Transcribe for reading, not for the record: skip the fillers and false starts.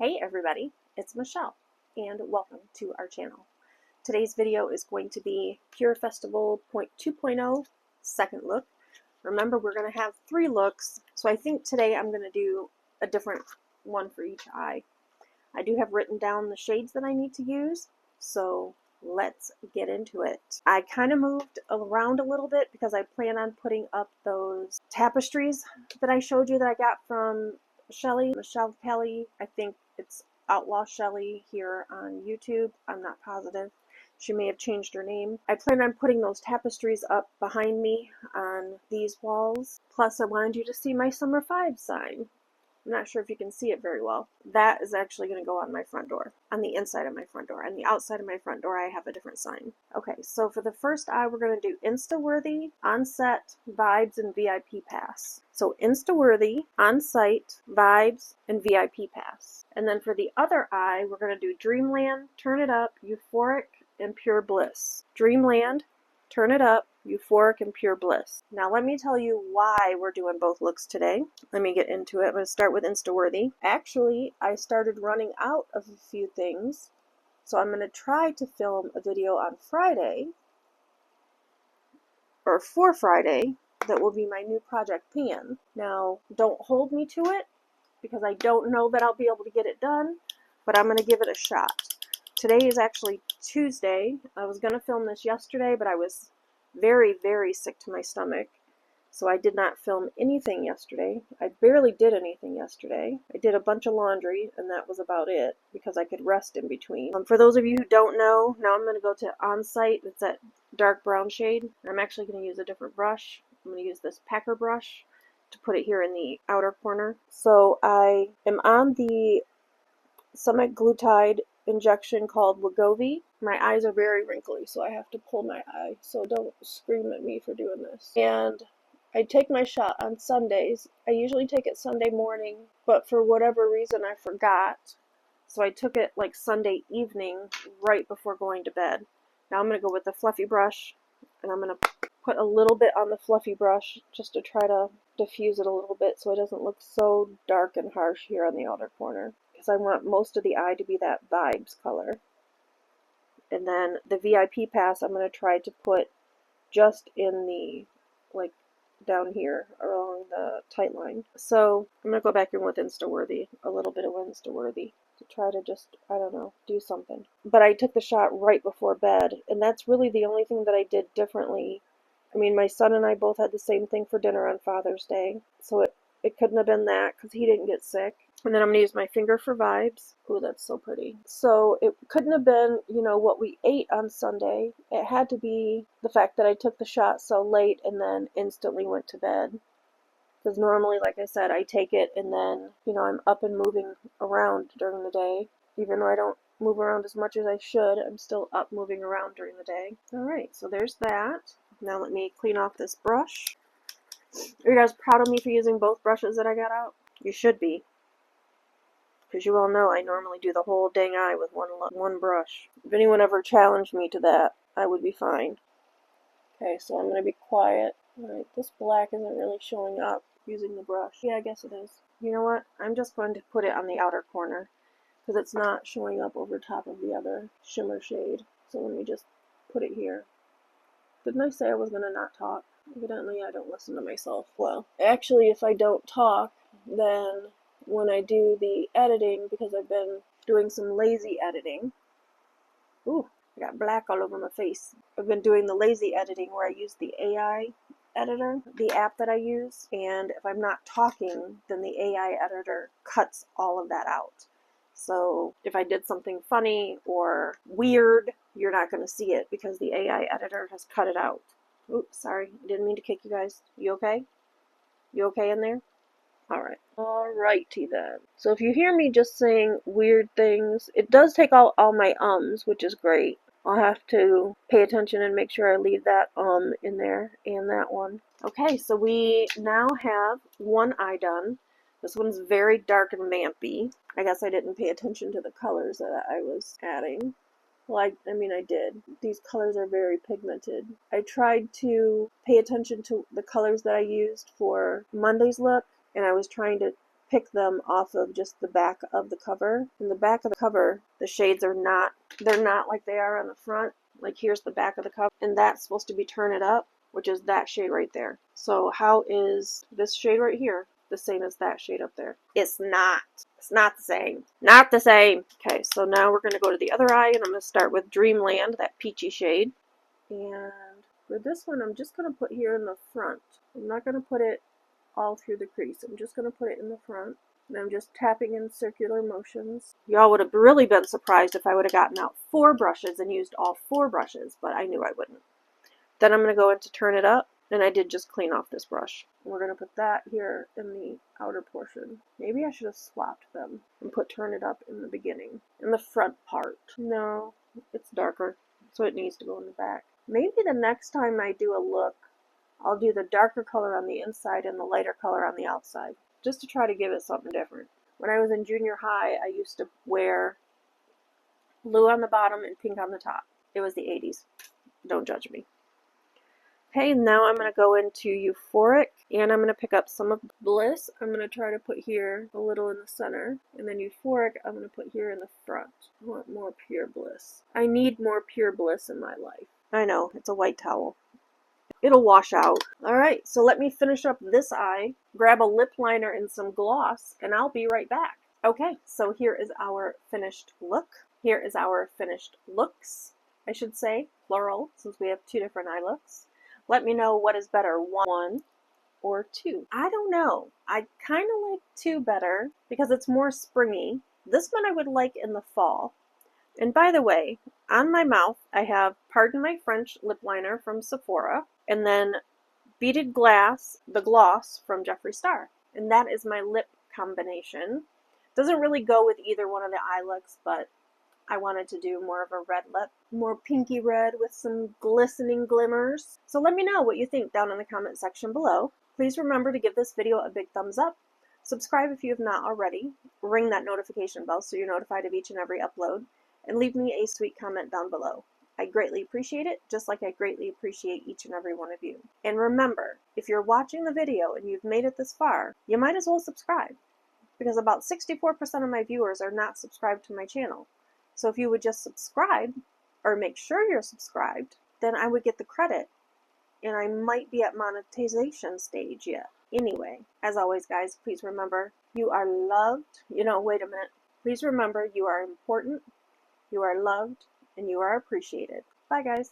Hey everybody, it's Michelle and welcome to our channel. Today's video is going to be Pure Festival 2.0 second look. Remember, we're going to have 3 looks, so I think today I'm going to do a different one for each eye. I do have written down the shades that I need to use, so let's get into it. I kind of moved around a little bit because I plan on putting up those tapestries that I showed you that I got from Michelle Kelly. I think it's Outlaw Shelly here on YouTube. I'm not positive. She may have changed her name. I plan on putting those tapestries up behind me on these walls. Plus, I wanted you to see my Summer 5 sign. I'm not sure if you can see it very well. That is actually going to go on my front door, on the inside of my front door. On the outside of my front door, I have a different sign. Okay, so for the first eye, we're going to do Instaworthy, On-Set, Vibes, and VIP Pass. So Instaworthy, On-Site, Vibes, and VIP Pass. And then for the other eye, we're going to do Dreamland, Turn It Up, Euphoric, and Pure Bliss. Dreamland, Turn It Up, Euphoric, and Pure Bliss. Now let me tell you why we're doing both looks today. Let me get into it. I'm going to start with Instaworthy. Actually, I started running out of a few things, so I'm going to try to film a video on Friday, or for Friday, that will be my new project pan. Now, don't hold me to it, because I don't know that I'll be able to get it done, but I'm going to give it a shot. Today is actually Tuesday. I was going to film this yesterday, but I was very, very sick to my stomach, so I did not film anything yesterday. I barely did anything yesterday. I did a bunch of laundry, and that was about it, because I could rest in between. For those of you who don't know, now I'm going to go to On-Site. It's that dark brown shade. I'm actually going to use a different brush. I'm going to use this Packer brush to put it here in the outer corner. So I am on the Summit Glutide injection called Wegovy. My eyes are very wrinkly, so I have to pull my eye, so don't scream at me for doing this. And I take my shot on Sundays. I usually take it Sunday morning, but for whatever reason I forgot, so I took it like Sunday evening right before going to bed. Now I'm going to go with the fluffy brush, and I'm going to put a little bit on the fluffy brush just to try to diffuse it a little bit so it doesn't look so dark and harsh here on the outer corner, because I want most of the eye to be that Vibes color. And then the VIP Pass I'm going to try to put just in the, like, down here along the tight line. So I'm going to go back in with Instaworthy, a little bit of Instaworthy, to try to just, I don't know, do something. But I took the shot right before bed, and that's really the only thing that I did differently. I mean, my son and I both had the same thing for dinner on Father's Day, so it couldn't have been that, because he didn't get sick. And then I'm going to use my finger for Vibes. Ooh, that's so pretty. So it couldn't have been, you know, what we ate on Sunday. It had to be the fact that I took the shot so late and then instantly went to bed. Because normally, like I said, I take it and then, you know, I'm up and moving around during the day. Even though I don't move around as much as I should, I'm still up moving around during the day. Alright, so there's that. Now let me clean off this brush. Are you guys proud of me for using both brushes that I got out? You should be. Because you all know I normally do the whole dang eye with one brush. If anyone ever challenged me to that, I would be fine. Okay, so I'm going to be quiet. Alright, this black isn't really showing up using the brush. Yeah, I guess it is. You know what? I'm just going to put it on the outer corner, because it's not showing up over top of the other shimmer shade. So let me just put it here. Didn't I say I was going to not talk? Evidently I don't listen to myself. Well, actually, if I don't talk, then when I do the editing, because I've been doing some lazy editing. Ooh, I got black all over my face. I've been doing the lazy editing where I use the AI editor, the app that I use, and if I'm not talking, then the AI editor cuts all of that out. So if I did something funny or weird, you're not going to see it because the AI editor has cut it out. Oops, sorry, I didn't mean to kick you guys. You okay? You okay in there? Alright. Alrighty then. So if you hear me just saying weird things, it does take out all my ums, which is great. I'll have to pay attention and make sure I leave that in there and that one. Okay, so we now have one eye done. This one's very dark and vampy. I guess I didn't pay attention to the colors that I was adding. Well, I mean, I did. These colors are very pigmented. I tried to pay attention to the colors that I used for Monday's look, and I was trying to pick them off of just the back of the cover. In the back of the cover, the shades are not, they're not like they are on the front. Like here's the back of the cover, and that's supposed to be Turn It Up, which is that shade right there. So how is this shade right here the same as that shade up there? It's not. It's not the same. Not the same. Okay, so now we're going to go to the other eye, and I'm going to start with Dreamland, that peachy shade. And for this one, I'm just going to put here in the front. I'm not going to put it all through the crease. I'm just going to put it in the front. And I'm just tapping in circular motions. Y'all would have really been surprised if I would have gotten out 4 brushes and used all 4 brushes, but I knew I wouldn't. Then I'm going to go into Turn It Up, and I did just clean off this brush. We're going to put that here in the outer portion. Maybe I should have swapped them and put Turn It Up in the beginning, in the front part. No, it's darker, so it needs to go in the back. Maybe the next time I do a look, I'll do the darker color on the inside and the lighter color on the outside, just to try to give it something different. When I was in junior high, I used to wear blue on the bottom and pink on the top. It was the 80s. Don't judge me. Okay, now I'm going to go into Euphoric, and I'm going to pick up some of Bliss. I'm going to try to put here a little in the center, and then Euphoric I'm going to put here in the front. I want more Pure Bliss. I need more Pure Bliss in my life. I know, it's a white towel. It'll wash out. Alright, so let me finish up this eye, grab a lip liner and some gloss, and I'll be right back. Okay, so here is our finished look. Here is our finished looks, I should say, plural, since we have 2 different eye looks. Let me know what is better, 1 or 2. I don't know. I kind of like 2 better because it's more springy. This one I would like in the fall. And by the way, on my mouth I have Pardon My French lip liner from Sephora, and then Beaded Glass, the gloss from Jeffree Star. And that is my lip combination. Doesn't really go with either one of the eye looks, but I wanted to do more of a red lip, more pinky red with some glistening glimmers. So let me know what you think down in the comment section below. Please remember to give this video a big thumbs up. Subscribe if you have not already. Ring that notification bell so you're notified of each and every upload. And leave me a sweet comment down below. I greatly appreciate it, just like I greatly appreciate each and every one of you. And remember, if you're watching the video and you've made it this far, you might as well subscribe, because about 64% of my viewers are not subscribed to my channel. So if you would just subscribe, or make sure you're subscribed, then I would get the credit, and I might be at monetization stage yet. Anyway, as always guys, please remember, you are loved. Wait a minute. Please remember, you are important, you are loved, and you are appreciated. Bye guys.